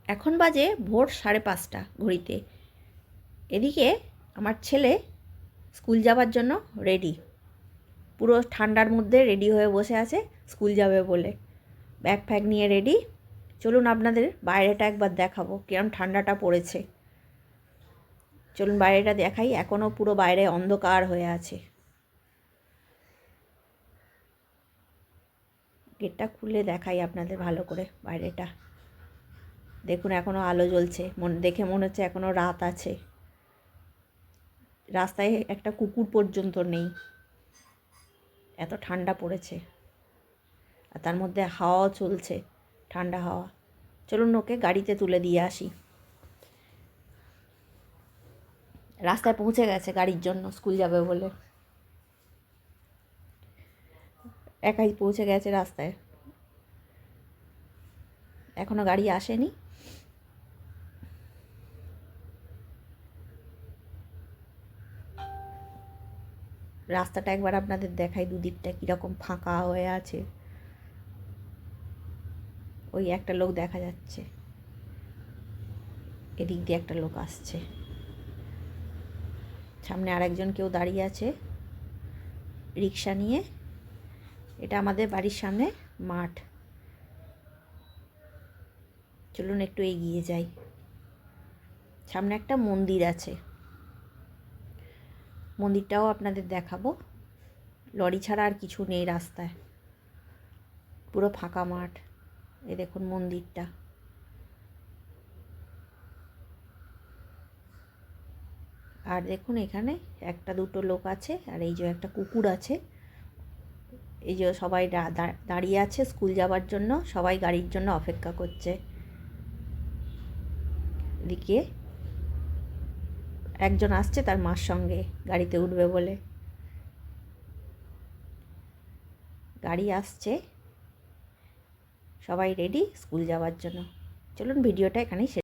এখন বাজে ভোর 5:30 ঘড়িতে। এদিকে আমার ছেলে স্কুল যাবার জন্য রেডি, পুরো ঠান্ডার মধ্যে রেডি হয়ে বসে আছে স্কুল যাবে বলে। ব্যাগ ফ্যাগ নিয়ে রেডি। চলুন আপনাদের বাইরেটা একবার দেখাবো কিরম ঠান্ডাটা পড়েছে। চলুন বাইরেটা দেখাই। এখনও পুরো বাইরে অন্ধকার হয়ে আছে। গেটটা খুলে দেখাই আপনাদের ভালো করে বাইরেটা। দেখুন এখনও আলো জ্বলছে, দেখে মনে হচ্ছে এখনও রাত আছে। রাস্তায় একটা কুকুর পর্যন্ত নেই, এত ঠান্ডা পড়েছে। আর তার মধ্যে হাওয়াও চলছে, ঠান্ডা হাওয়া। চলুন ওকে গাড়িতে তুলে দিয়ে আসি। রাস্তায় পৌঁছে গেছে গাড়ির জন্য, স্কুল যাবে বলে একাই পৌঁছে গেছে রাস্তায়। এখনো গাড়ি আসেনি। রাস্তাটা একবার আপনাদের দেখাই, দুদিকটা কীরকম ফাঁকা হয়ে আছে। ওই একটা লোক দেখা যাচ্ছে, এদিক দিয়ে একটা লোক আসছে, সামনে আরেকজন কেউ দাঁড়িয়ে আছে রিক্সা নিয়ে। এটা আমাদের বাড়ির সামনে মাঠ। চলুন একটু এগিয়ে যাই। সামনে একটা মন্দির আছে, মন্দিরটাও আপনাদের দেখাবো। লরি ছাড়া আর কিছু নেই রাস্তায়, পুরো ফাঁকা মাঠ। এই দেখুন মন্দিরটা। আর দেখুন এখানে একটা দুটো লোক আছে, আর এই যে একটা কুকুর আছে। এই যে সবাই দাঁড়িয়ে আছে স্কুল যাবার জন্য, সবাই গাড়ির জন্য অপেক্ষা করছে। এদিকে একজন আসছে তার মার সঙ্গে গাড়িতে উঠবে বলে। গাড়ি আসছে, সবাই রেডি স্কুল যাওয়ার জন্য। চলুন ভিডিওটা এখানেই শেষ।